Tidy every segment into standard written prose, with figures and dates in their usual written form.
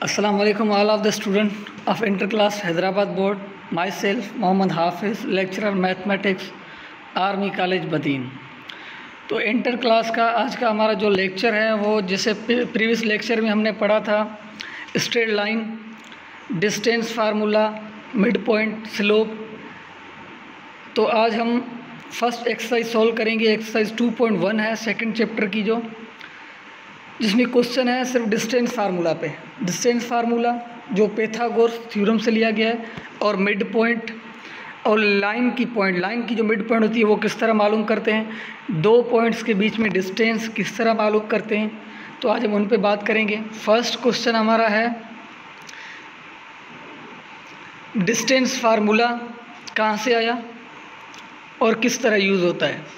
Assalamu alaikum all of the students of inter class Hyderabad board. Myself Mohammad Hafiz, lecturer mathematics, army college Badin. तो inter class का आज का हमारा जो lecture है वो जैसे प्रीवियस लेक्चर में हमने पढ़ा था straight line, distance formula, mid point, slope. तो आज हम फर्स्ट एक्सरसाइज सॉल्व करेंगे। एक्सरसाइज 2.1 है सेकंड चैप्टर की, जो जिसमें क्वेश्चन है सिर्फ डिस्टेंस फार्मूला पे। डिस्टेंस फार्मूला जो पाइथागोरस थ्योरम से लिया गया है, और मिड पॉइंट और लाइन की जो मिड पॉइंट होती है वो किस तरह मालूम करते हैं, दो पॉइंट्स के बीच में डिस्टेंस किस तरह मालूम करते हैं। तो आज हम उन पे बात करेंगे। फर्स्ट क्वेश्चन हमारा है डिस्टेंस फार्मूला कहाँ से आया और किस तरह यूज़ होता है।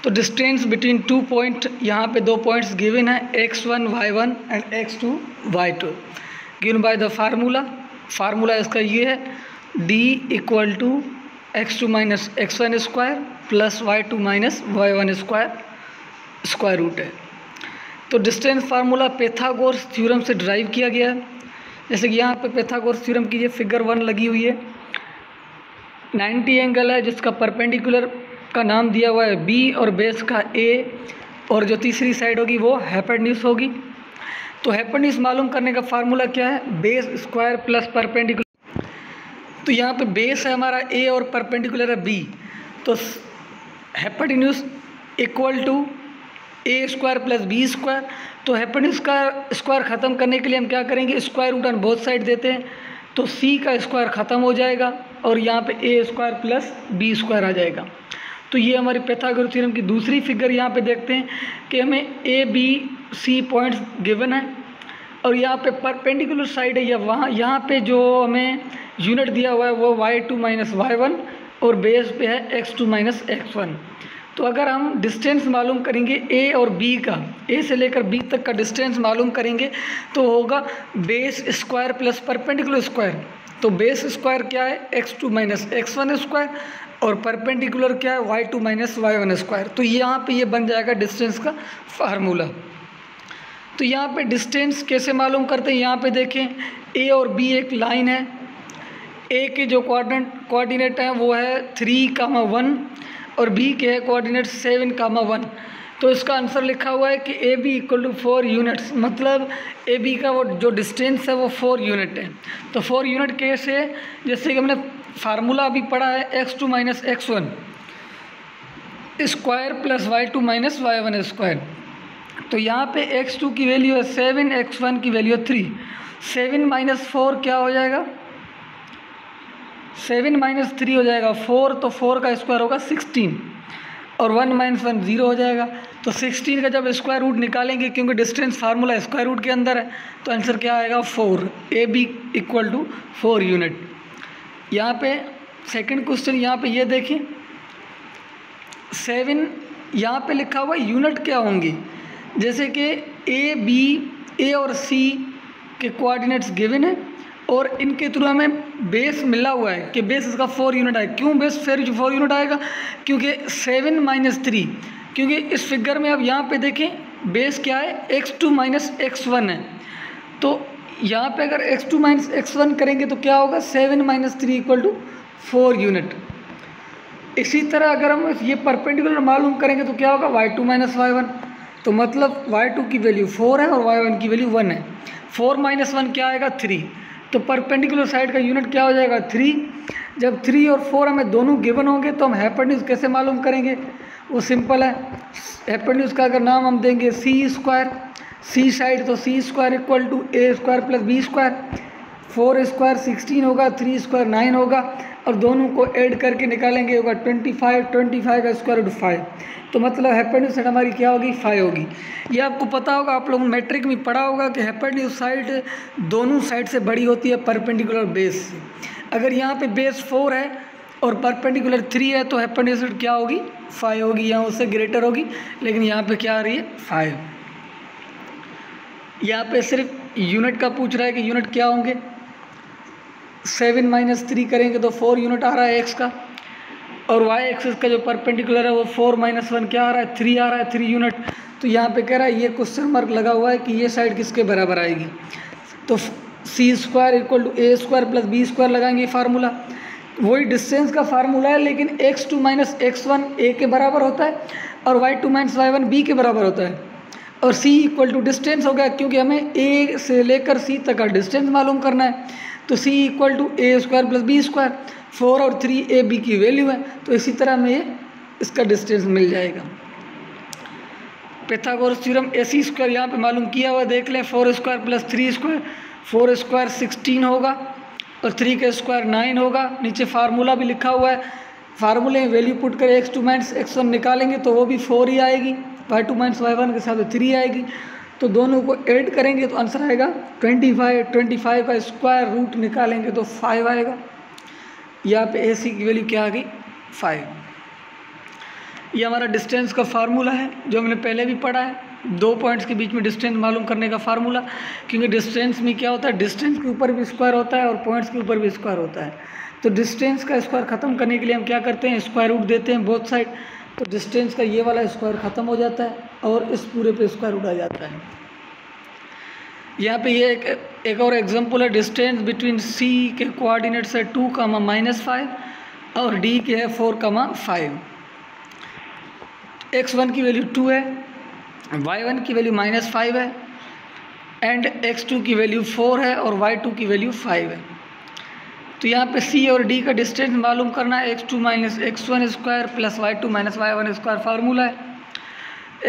तो डिस्टेंस बिटवीन टू पॉइंट, यहाँ पे दो पॉइंट्स गिवन है x1 y1 and x2 y2 given by the formula इसका ये है d equal to x2 minus x1 square plus y2 minus y1 square root है। तो डिस्टेंस फार्मूला पाइथागोरस थ्योरम से ड्राइव किया गया है। जैसे कि यहाँ पे पाइथागोरस थ्योरम की ये फिगर 1 लगी हुई है। 90 एंगल है जिसका परपेंडिकुलर का नाम दिया हुआ है B और बेस का A, और जो तीसरी साइड होगी वो हाइपोटेन्यूज होगी। तो हाइपोटेन्यूज मालूम करने का फार्मूला क्या है, बेस स्क्वायर प्लस परपेंडिकुलर। तो यहाँ पे बेस है हमारा A और परपेंडिकुलर है B, तो hypotenuse equal to A square plus B square. तो हाइपोटेन्यूज का स्क्वायर ख़त्म करने के लिए हम क्या करेंगे, square root on both side देते हैं, तो C का स्क्वायर ख़त्म हो जाएगा और यहाँ पे A square plus B square आ जाएगा। तो ये हमारी पाइथागोरस थ्योरम की दूसरी फिगर यहाँ पे देखते हैं कि हमें A B C points given है, और यहाँ पे परपेंडिकुलर साइड है या वहाँ यहाँ पे जो हमें यूनिट दिया हुआ है वो y2 माइनस y1 और बेस पे है x2 माइनस x1। तो अगर हम डिस्टेंस मालूम करेंगे A और B का, A से लेकर B तक का डिस्टेंस मालूम करेंगे तो होगा base square plus perpendicular square. तो बेस स्क्वायर क्या है, x2 माइनस x1 स्क्वायर, और परपेंडिकुलर क्या है, y2 माइनस y1 स्क्वायर। तो यहाँ पे ये बन जाएगा डिस्टेंस का फार्मूला। तो यहाँ पे डिस्टेंस कैसे मालूम करते हैं, यहाँ पे देखें A और B एक लाइन है। A के जो कोऑर्डिनेट हैं वो है 3,1 और B के है कोऑर्डिनेट 7,1। तो इसका आंसर लिखा हुआ है कि AB इक्वल टू 4 यूनिट्स, मतलब AB का वो जो डिस्टेंस है वो 4 यूनिट है। तो 4 यूनिट कैसे, जैसे कि हमने फार्मूला अभी पढ़ा है x2 minus x1 square plus y2 minus y1 square. तो यहाँ पे x2 की वैल्यू है 7, x1 की वैल्यू है 3। 7 माइनस 4 क्या हो जाएगा, 7 माइनस 3 हो जाएगा 4, तो 4 का स्क्वायर होगा 16, और 1 माइनस 1 0 हो जाएगा। तो 16 का जब स्क्वायर रूट निकालेंगे, क्योंकि डिस्टेंस फार्मूला स्क्वायर रूट के अंदर है, तो आंसर क्या आएगा 4। AB equal to 4 unit. यहाँ पे सेकंड क्वेश्चन, यहाँ पे ये देखिए 7 यहाँ पे लिखा हुआ यूनिट क्या होंगी, जैसे कि A और C के कोऑर्डिनेट्स गिवन है और इनके थ्रू हमें बेस मिला हुआ है कि बेस इसका 4 यूनिट है। क्यों बेस 4 यूनिट आएगा, क्योंकि 7 माइनस 3, क्योंकि इस फिगर में अब यहाँ पे देखें बेस क्या है, x2 माइनस x1 है। तो यहाँ पे अगर x2 माइनस x1 करेंगे तो क्या होगा, 7 माइनस 3 इक्वल टू 4 यूनिट। इसी तरह अगर हम ये परपेंडिकुलर मालूम करेंगे तो क्या होगा, y2 माइनस y1। तो मतलब y2 की वैल्यू 4 है और y1 की वैल्यू 1 है। 4 माइनस 1 क्या आएगा, 3। तो परपेंडिकुलर साइड का यूनिट क्या हो जाएगा, 3। जब 3 और 4 हमें दोनों गिवन होंगे तो हम हाइपोटेन्यूज कैसे मालूम करेंगे, वो सिंपल है। हाइपोटेन्यूज का अगर नाम हम देंगे C स्क्वायर, C साइड, तो C square equal to A square plus B square. 4 square 16 होगा, 3 स्क्वायर 9 होगा, और दोनों को ऐड करके निकालेंगे होगा 25 का स्क्वायर रूट 5। तो मतलब हाइपोटेन्यूज साइड हमारी क्या होगी, 5 होगी। ये आपको पता होगा, आप लोगों ने मैट्रिक में पढ़ा होगा कि हाइपोटेन्यूज साइड दोनों साइड से बड़ी होती है परपेंडिकुलर बेस से। अगर यहाँ पे बेस 4 है और परपेंडिकुलर 3 है तो हाइपोटेन्यूज साइड क्या होगी, 5 होगी, यहाँ उससे ग्रेटर होगी, लेकिन यहाँ पे क्या आ रही है, 5। यहाँ पे सिर्फ यूनिट का पूछ रहा है कि यूनिट क्या होंगे। 7 माइनस 3 करेंगे तो 4 यूनिट आ रहा है x का, और y एक्सिस का जो परपेंडिकुलर है वो 4 माइनस 1 क्या आ रहा है, 3 आ रहा है, 3 यूनिट। तो यहाँ पे कह रहा है ये क्वेश्चन मार्क लगा हुआ है कि ये साइड किसके बराबर आएगी। तो C square equal to A square plus B square लगाएंगे फार्मूला। वही डिस्टेंस का फार्मूला है, लेकिन x2 माइनस x1 ए के बराबर होता है और y2 माइनस y1 बी के बराबर होता है। और c इक्वल टू डिस्टेंस हो गया, क्योंकि हमें a से लेकर c तक का डिस्टेंस मालूम करना है। तो c equal to A square plus B square, 4 और 3 a b की वैल्यू है, तो इसी तरह हमें इसका डिस्टेंस मिल जाएगा। पाइथागोरस थ्योरम ac स्क्वायर यहाँ पे मालूम किया हुआ देख लें, 4 स्क्वायर प्लस 3 स्क्वायर, 4 स्क्वायर 16 होगा और 3 का स्क्वायर 9 होगा। नीचे फार्मूला भी लिखा हुआ है, फार्मूले में वैल्यू पुट कर x2 माइनस x1 निकालेंगे तो वो भी 4 ही आएगी, y2 माइनस y1 के साथ 3 आएगी। तो दोनों को ऐड करेंगे तो आंसर आएगा 25। 25 का स्क्वायर रूट निकालेंगे तो 5 आएगा। यहाँ पे AC की वैल्यू क्या आ गई, 5। ये हमारा डिस्टेंस का फार्मूला है जो हमने पहले भी पढ़ा है, 2 पॉइंट्स के बीच में डिस्टेंस मालूम करने का फार्मूला। क्योंकि डिस्टेंस में क्या होता है, डिस्टेंस के ऊपर भी स्क्वायर होता है और पॉइंट्स के ऊपर भी स्क्वायर होता है। तो डिस्टेंस का स्क्वायर ख़त्म करने के लिए हम क्या करते हैं, स्क्वायर रूट देते हैं बोथ साइड। तो डिस्टेंस का ये वाला स्क्वायर ख़त्म हो जाता है और इस पूरे पे स्क्वायर रूट आ जाता है। यहाँ पे ये एक और एग्जांपल है, डिस्टेंस बिटवीन C के कोऑर्डिनेट्स है 2, -5 और D के है 4, 5। x1 की वैल्यू 2 है, y1 की वैल्यू -5 है एंड x2 की वैल्यू 4 है और y2 की वैल्यू 5 है। तो यहाँ पे C और D का डिस्टेंस मालूम करना है, x2 minus x1 square plus y2 minus y1 square formula है।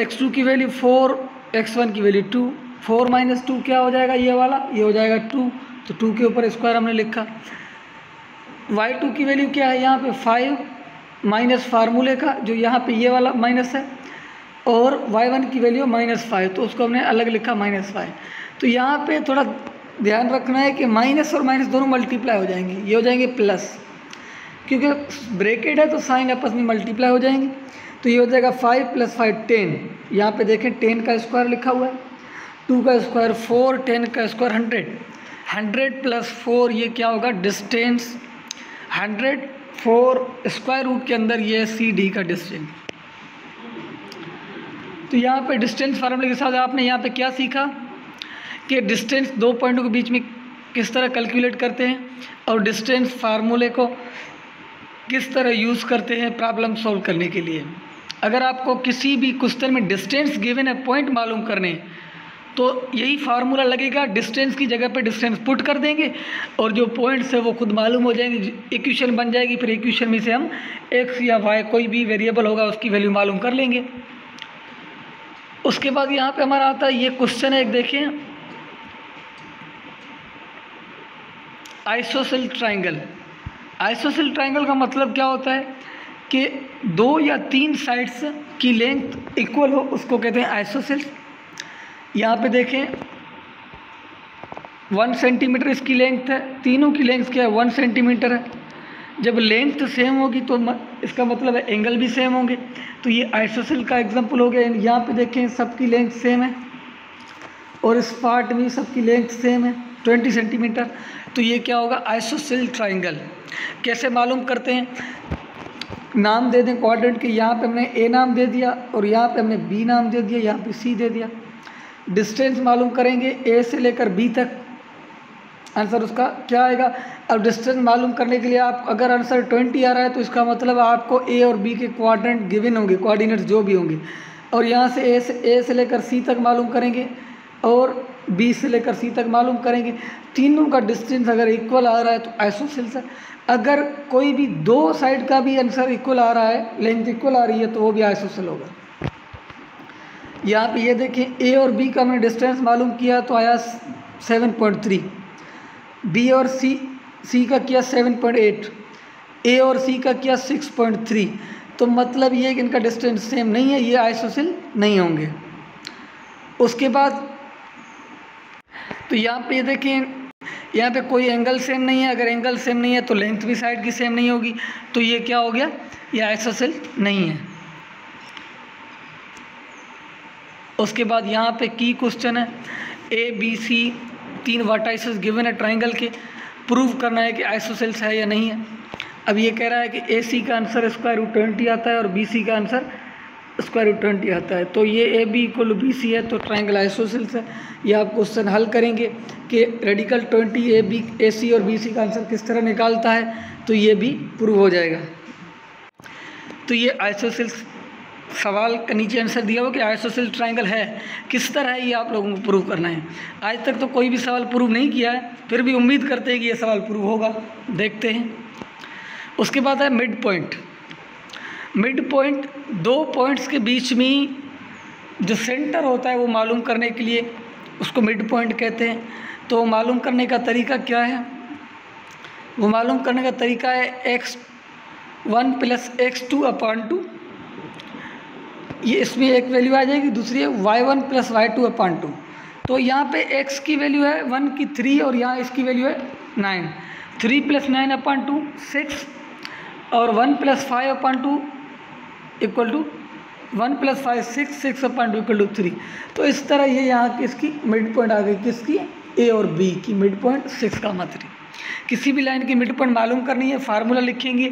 x2 की वैल्यू 4, x1 की वैल्यू 2, 4 माइनस 2 क्या हो जाएगा, ये वाला, ये हो जाएगा 2, तो 2 के ऊपर स्क्वायर हमने लिखा। y2 की वैल्यू क्या है, यहाँ पे 5 माइनस फार्मूले का जो यहाँ पे ये वाला माइनस है, और y1 की वैल्यू -5, तो उसको हमने अलग लिखा -5। तो यहाँ पे थोड़ा ध्यान रखना है कि माइनस और माइनस दोनों मल्टीप्लाई हो जाएंगे, ये हो जाएंगे प्लस, क्योंकि ब्रैकेट है तो साइन आपस में मल्टीप्लाई हो जाएंगे। तो ये हो जाएगा 5 + 5 10। यहाँ पे देखें 10 का स्क्वायर लिखा हुआ है, 2 का स्क्वायर 4, 10 का स्क्वायर 100, 100 + 4 ये क्या होगा, डिस्टेंस 104 स्क्वायर रूट के अंदर ये CD का डिस्टेंस। तो यहाँ पे डिस्टेंस फार्मूले के साथ आपने यहाँ पे क्या सीखा कि डिस्टेंस 2 पॉइंटों के बीच में किस तरह कैलकुलेट करते हैं और डिस्टेंस फार्मूले को किस तरह यूज़ करते हैं प्रॉब्लम सॉल्व करने के लिए। अगर आपको किसी भी क्वेश्चन में डिस्टेंस गिवन है, पॉइंट मालूम करने, तो यही फार्मूला लगेगा, डिस्टेंस की जगह पे डिस्टेंस पुट कर देंगे और जो पॉइंट्स है वो खुद मालूम हो जाएंगे, इक्वेशन बन जाएगी। फिर इक्वेशन में से हम x या y कोई भी वेरिएबल होगा उसकी वैल्यू मालूम कर लेंगे। उसके बाद यहाँ पे हमारा आता है ये क्वेश्चन है, एक देखें, आइसोसेल ट्राइंगल। आइसोसेल ट्राइंगल का मतलब क्या होता है कि 2 या 3 साइड्स की लेंथ इक्वल हो, उसको कहते हैं आइसोसेल। यहाँ पे देखें 1 सेंटीमीटर इसकी लेंथ है, तीनों की लेंथ क्या है, 1 सेंटीमीटर है। जब लेंथ सेम होगी तो इसका मतलब है एंगल भी सेम होंगे। तो ये आइसोसेल का एग्जांपल हो गया। यहाँ पे देखें सबकी लेंथ सेम है और इस पार्ट में सबकी लेंथ सेम है 20 सेंटीमीटर। तो ये क्या होगा, आइसोसेल ट्राइंगल। कैसे मालूम करते हैं, नाम दे दें क्वाड्रेंट के, यहाँ पे हमने A नाम दे दिया और यहाँ पे हमने B नाम दे दिया, यहाँ पे C दे दिया। डिस्टेंस मालूम करेंगे A से लेकर B तक, आंसर उसका क्या आएगा। अब डिस्टेंस मालूम करने के लिए आप अगर आंसर 20 आ रहा है तो इसका मतलब आपको A और B के क्वाड्रेंट गिवन होंगे, कोऑर्डिनेट्स जो भी होंगे, और यहाँ से A से लेकर C तक मालूम करेंगे और B से लेकर C तक मालूम करेंगे। तीनों का डिस्टेंस अगर इक्वल आ रहा है तो आइसोसेल है। अगर कोई भी 2 साइड का भी आंसर इक्वल आ रहा है, लेंथ इक्वल आ रही है, तो वो भी आइसोसेल होगा। यहाँ पे ये देखें A और B का हमने डिस्टेंस मालूम किया तो आया 7.3, B और C का किया 7.8, A और C का किया 6.3। तो मतलब ये कि इनका डिस्टेंस सेम नहीं है, ये आइसोसेल नहीं होंगे। उसके बाद तो यहाँ पे देखें, यहाँ पे कोई एंगल सेम नहीं है। अगर एंगल सेम नहीं है तो लेंथ भी साइड की सेम नहीं होगी, तो ये क्या हो गया, ये आइसोसेल नहीं है। उसके बाद यहाँ पे की क्वेश्चन है, ABC 3 वर्टाइसेस गिवन है ट्राइंगल के, प्रूव करना है कि आइसोसेल्स है या नहीं है। अब ये कह रहा है कि AC का आंसर स्क्वायर रूट 20 आता है और BC का आंसर स्क्वायर रूट 20 आता है। तो ये A B equal to B C है, तो ट्राइंगल आइसोसेल्स है। ये आप क्वेश्चन हल करेंगे कि रेडिकल 20 ए बी ए सी और बी सी का आंसर किस तरह निकालता है, तो ये भी प्रूव हो जाएगा। तो ये आइसोसेल्स सवाल का नीचे आंसर दिया हो कि आइसोसेल्स ट्राइंगल है, किस तरह है ये आप लोगों को प्रूव करना है। आज तक तो कोई भी सवाल प्रूव नहीं किया है, फिर भी उम्मीद करते हैं कि ये सवाल प्रूव होगा, देखते हैं। उसके बाद है मिड पॉइंट। मिड पॉइंट दो पॉइंट्स के बीच में जो सेंटर होता है वो मालूम करने के लिए उसको मिड पॉइंट कहते हैं। तो मालूम करने का तरीका क्या है, वो मालूम करने का तरीका है x1 + x2/2। ये इसमें एक वैल्यू आ जाएगी, दूसरी है y1 + y2/2। तो यहाँ पे x की वैल्यू है 1 की 3 और यहाँ इसकी वैल्यू है 9। 3 + 9/2 6 और 1 + 5/2 इक्वल टू 1 + 5 6 6/2 इक्वल टू 3। तो इस तरह ये यहाँ इसकी मिड पॉइंट आ गई, किसकी, ए और बी की मिड पॉइंट 6,3। किसी भी लाइन की मिड पॉइंट मालूम करनी है, फार्मूला लिखेंगे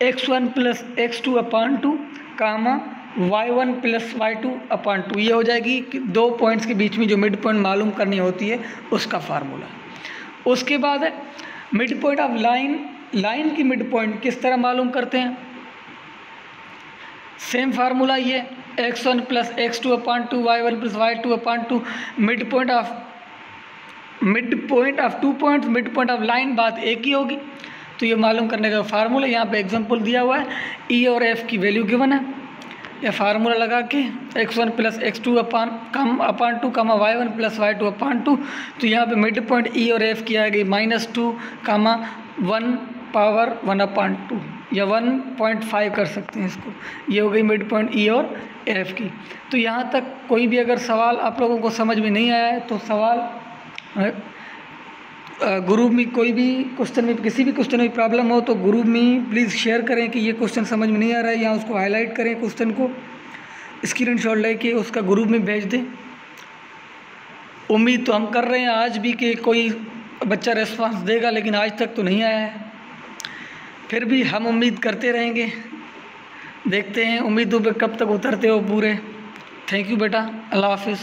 x1 + x2/2 कामा y1 + y2/2। ये हो जाएगी कि दो पॉइंट्स के बीच में जो मिड पॉइंट मालूम करनी होती है उसका फार्मूला। उसके बाद है mid point of line. Line की मिड पॉइंट किस तरह मालूम करते हैं, सेम फार्मूला ये x1 + x2/2 y1 + y2/2। Mid point of 2 points, mid point of line, बात एक ही होगी। तो ये मालूम करने का फार्मूला यहाँ पे एग्जांपल दिया हुआ है, ई और एफ की वैल्यू गिवन है। यह फार्मूला लगा के x1 + x2/2 कामा y1 + y2/2। तो यहाँ पे मिड पॉइंट ई और एफ की आ गई -2 कामा 1/1/2 या 1.5 कर सकते हैं इसको। ये हो गई मिड पॉइंट ई और एफ की। तो यहाँ तक कोई भी अगर सवाल आप लोगों को समझ में नहीं आया है तो सवाल ग्रुप में कोई भी क्वेश्चन में, किसी भी क्वेश्चन में प्रॉब्लम हो तो ग्रुप में प्लीज़ शेयर करें कि ये क्वेश्चन समझ में नहीं आ रहा है, या उसको हाईलाइट करें, क्वेश्चन को स्क्रीनशॉट लेके उसका ग्रुप में भेज दें। उम्मीद तो हम कर रहे हैं आज भी कि कोई बच्चा रेस्पॉन्स देगा, लेकिन आज तक तो नहीं आया है। फिर भी हम उम्मीद करते रहेंगे, देखते हैं उम्मीदों पे कब तक उतरते हो पूरे। थैंक यू बेटा, अल्लाह हाफिज़।